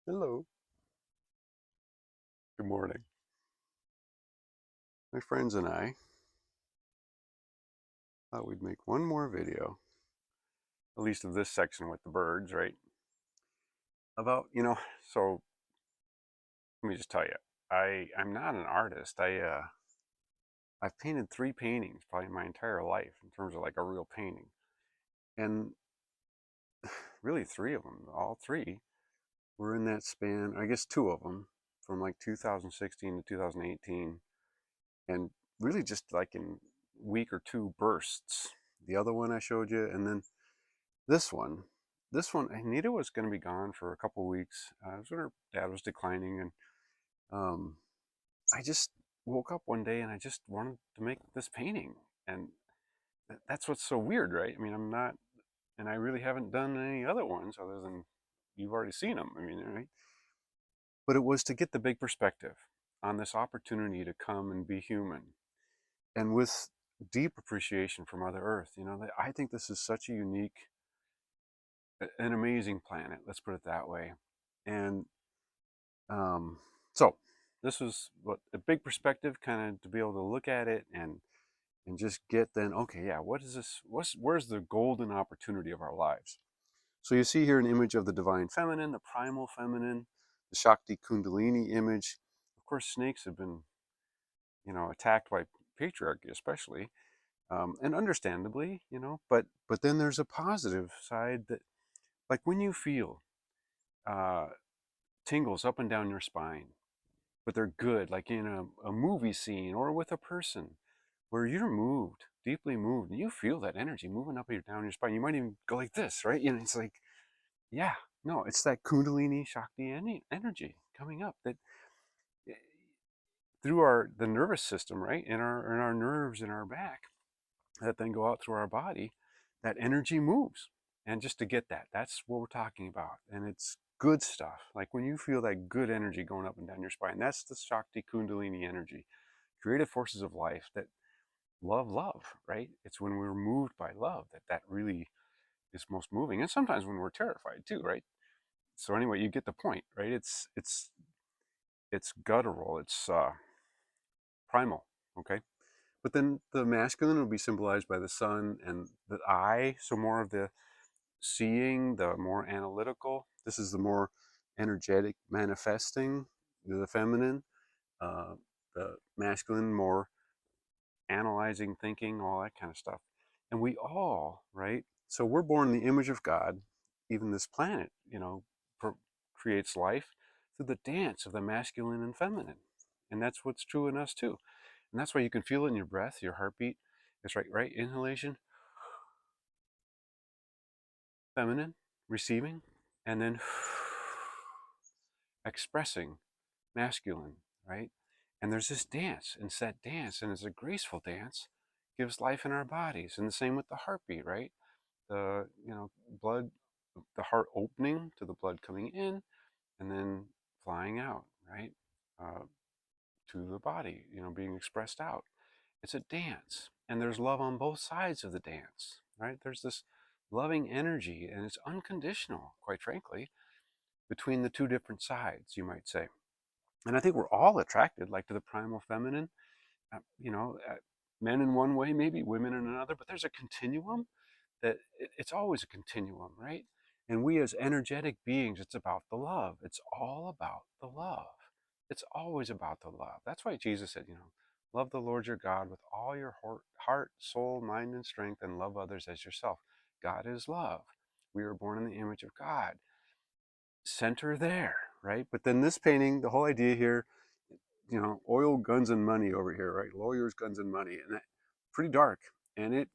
Hello. Good morning. My friends and I thought we'd make one more video, at least of this section with the birds, right? About, so let me just tell you, I'm not an artist. I've painted three paintings probably my entire life in terms of like a real painting. And really three of them, all three were in that span, I guess two of them from like 2016 to 2018 and really just like in week or two bursts. The other one I showed you, and then This one, Anita was going to be gone for a couple of weeks. It was when her dad was declining, and um, I just woke up one day and I just wanted to make this painting, and that's what's so weird, right? I mean, I'm not, and I really haven't done any other ones other than you've already seen them. I mean, right? But it was to get the big perspective on this opportunity to come and be human, and with deep appreciation for Mother Earth. I think this is such a unique, an amazing planet. Let's put it that way. And so this was what a big perspective, kind of to be able to look at it and just get then, okay, yeah, what is this? Where's the golden opportunity of our lives? So you see here an image of the divine feminine, the primal feminine, the Shakti Kundalini image. Of course, snakes have been, attacked by patriarchy, especially, and understandably, But then there's a positive side that, like when you feel uh, tingles up and down your spine, but they're good, like in a movie scene or with a person where you're moved, deeply moved, and you feel that energy moving up your down your spine. You might even go like this, right? It's like, yeah, no, it's that Kundalini Shakti energy coming up that eh, through the nervous system, right, in our nerves in our back that then go out through our body. That energy moves, and just to get that, that's what we're talking about, and it's good stuff. Like when you feel that good energy going up and down your spine, that's the Shakti Kundalini energy, creative forces of life that love, right? It's when we're moved by love that really is most moving, and sometimes when we're terrified too, right? So anyway, you get the point, right? It's guttural, it's primal, okay? But then the masculine will be symbolized by the sun and the eye, so more of the seeing, the more analytical. This is the more energetic manifesting, the feminine. uh, the masculine more analyzing, thinking, all that kind of stuff. And we all, right? So we're born in the image of God. Even this planet, creates life through the dance of the masculine and feminine. And that's what's true in us too. And that's why you can feel it in your breath, your heartbeat. It's right? Inhalation, feminine, receiving, and then expressing, masculine, right? And there's this dance, and it's that dance, and it's a graceful dance, gives life in our bodies. And the same with the heartbeat, right? The blood, the heart opening to the blood coming in, and then flying out, right? Uh, to the body, being expressed out. It's a dance, and there's love on both sides of the dance, right? There's this loving energy, and it's unconditional, quite frankly, between the two different sides, you might say. And I think we're all attracted, like to the primal feminine, uh, you know, uh, men in one way, maybe women in another, but there's a continuum it's always a continuum, right? And we as energetic beings, it's about the love. It's all about the love. It's always about the love. That's why Jesus said, love the Lord your God with all your heart, soul, mind, and strength, and love others as yourself. God is love. We are born in the image of God. Center there, right? But then this painting, the whole idea here, oil, guns, and money over here, right? Lawyers, guns, and money, and that pretty dark. And it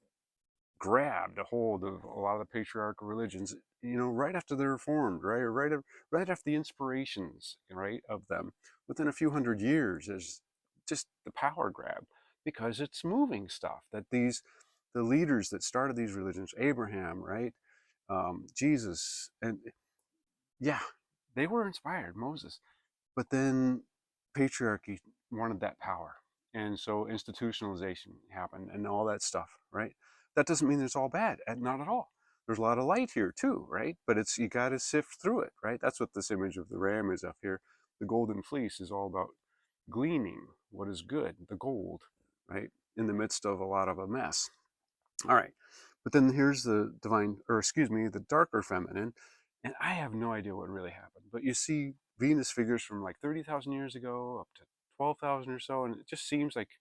grabbed a hold of a lot of the patriarchal religions, right after they were formed, right, or right after the inspirations, right, of them, within a few hundred years, is just the power grab, because it's moving stuff that the leaders that started these religions, Abraham, right, Jesus, and yeah, they were inspired, Moses, but then patriarchy wanted that power. And so institutionalization happened and all that stuff, right? That doesn't mean it's all bad, not at all. there's a lot of light here too, right? But it's, you got to sift through it, right? That's what this image of the ram is up here. The golden fleece is all about gleaning what is good, the gold, right? In the midst of a lot of a mess. All right. But then here's the divine, or excuse me, the darker feminine. And I have no idea what really happened. But you see Venus figures from like 30,000 years ago up to 12,000 or so. And it just seems like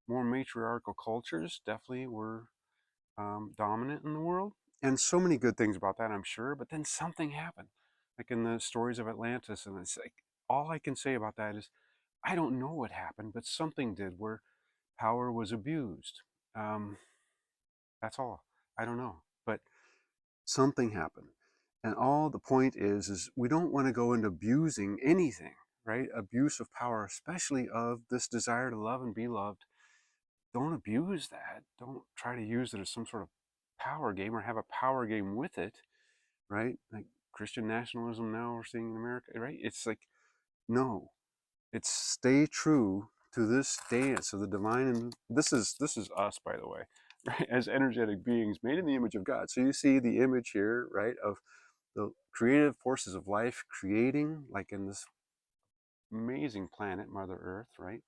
more matriarchal cultures definitely were dominant in the world. And so many good things about that, I'm sure. But then something happened, like in the stories of Atlantis. And it's like, all I can say about that is I don't know what happened, but something did where power was abused. Um, that's all. I don't know. But something happened. And all the point is we don't want to go into abusing anything, right? Abuse of power, especially of this desire to love and be loved. Don't abuse that. Don't try to use it as some sort of power game or have a power game with it, right? Like Christian nationalism now we're seeing in America, right? It's like, no, it's stay true to this dance of the divine. And this is us, by the way, right? As energetic beings made in the image of God. So you see the image here, right, of the creative forces of life creating, like in this amazing planet, Mother Earth, right?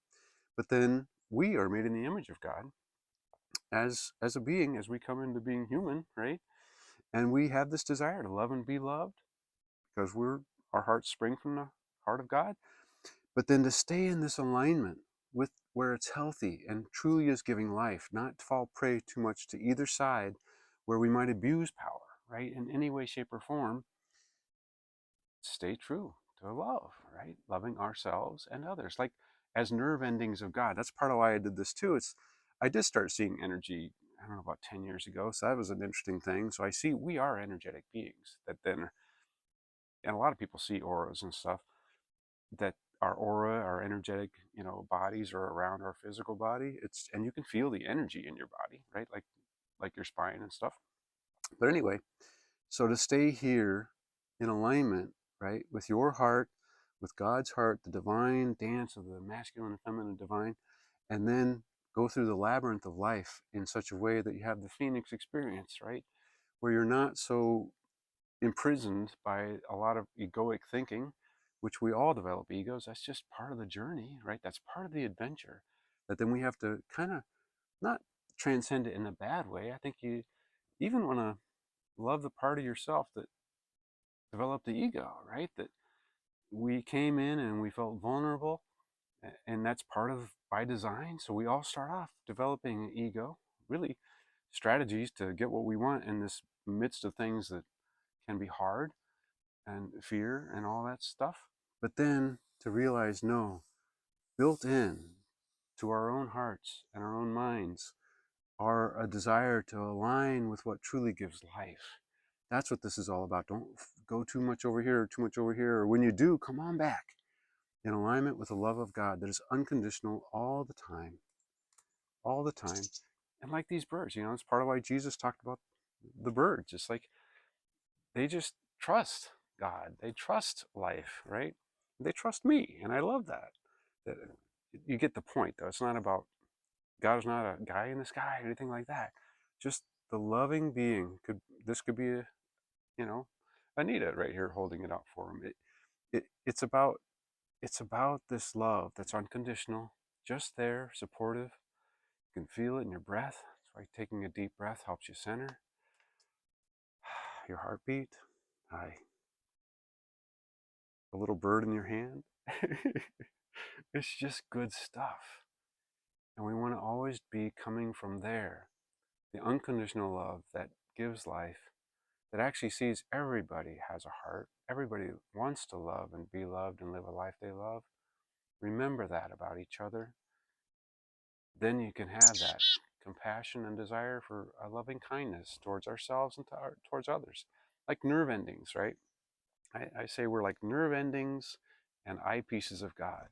But then we are made in the image of God as a being, as we come into being human, right? And we have this desire to love and be loved because our hearts spring from the heart of God. But then to stay in this alignment with where it's healthy and truly is giving life, not to fall prey too much to either side where we might abuse power, right? In any way, shape, or form, stay true to love, right? Loving ourselves and others, like as nerve endings of God. That's part of why I did this too. I did start seeing energy, I don't know, about 10 years ago. So that was an interesting thing. So I see we are energetic beings that then, and a lot of people see auras and stuff, that our aura, our energetic, bodies are around our physical body. And you can feel the energy in your body, right? Like your spine and stuff. But anyway, so to stay here in alignment, right, with your heart, with God's heart, the divine dance of the masculine and feminine divine, and then go through the labyrinth of life in such a way that you have the Phoenix experience, right, where you're not so imprisoned by a lot of egoic thinking, which we all develop egos. That's just part of the journey, right? That's part of the adventure. That then we have to kind of not transcend it in a bad way. I think you even want to love the part of yourself that developed the ego, right? That we came in and we felt vulnerable, and that's part of by design. So we all start off developing an ego, really strategies to get what we want in this midst of things that can be hard and fear and all that stuff. But then to realize, no, built in to our own hearts and our own minds are a desire to align with what truly gives life. That's what this is all about. Don't go too much over here or too much over here. Or when you do, come on back in alignment with the love of God that is unconditional all the time, all the time. And like these birds, it's part of why Jesus talked about the birds. It's like they just trust God. They trust life, right? They trust me. And I love that. That you get the point, though. It's not about God is not a guy in the sky or anything like that. Just the loving being. This could be you know, Anita right here holding it up for him. It's about this love that's unconditional, just there, supportive. You can feel it in your breath. It's like taking a deep breath helps you center your heartbeat. Hi, a little bird in your hand. It's just good stuff. And we want to always be coming from there. The unconditional love that gives life, that actually sees everybody has a heart. Everybody wants to love and be loved and live a life they love. Remember that about each other. Then you can have that compassion and desire for a loving kindness towards ourselves and towards others. Like nerve endings, right? I say we're like nerve endings and eyepieces of God.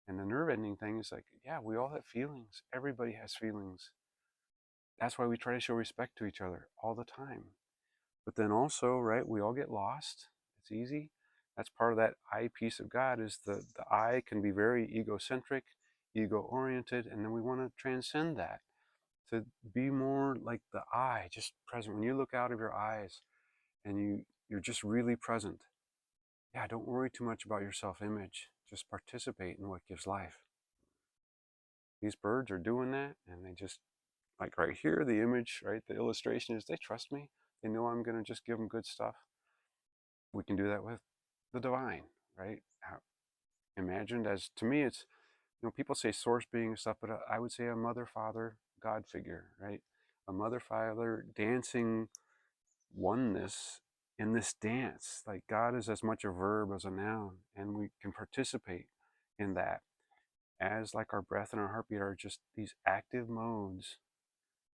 And the nerve ending thing is like, yeah, we all have feelings. Everybody has feelings. That's why we try to show respect to each other all the time. But then also, right, we all get lost. It's easy. That's part of that eyepiece of God is the I can be very egocentric, ego-oriented, and then we want to transcend that. to be more like the eye, just present. When you look out of your eyes and you're just really present, yeah, don't worry too much about your self-image. Just participate in what gives life. These birds are doing that, and they just, like right here, the image, right, the illustration is they trust me. They know I'm going to just give them good stuff. We can do that with the divine, right? Imagined as, to me, it's, people say source being and stuff, but I would say a mother, father, God figure, right? A mother, father dancing oneness in this dance. Like God is as much a verb as a noun, and we can participate in that as like our breath and our heartbeat are just these active modes.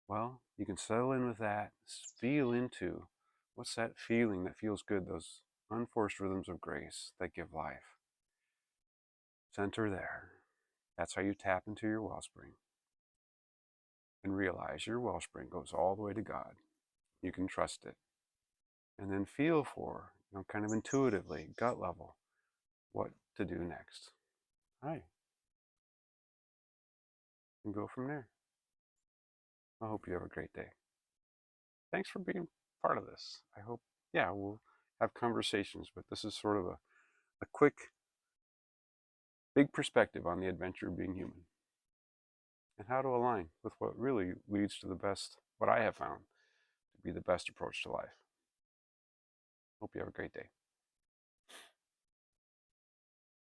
Well, you can settle in with that, feel into what's that feeling that feels good, those unforced rhythms of grace that give life. Center there. That's how you tap into your wellspring and realize your wellspring goes all the way to God. You can trust it. And then feel for, kind of intuitively, gut level, what to do next. All right. And go from there. I hope you have a great day. Thanks for being part of this. I hope, yeah, we'll have conversations, but this is sort of a quick, big perspective on the adventure of being human and how to align with what really leads to the best, what I have found to be the best approach to life. Hope you have a great day.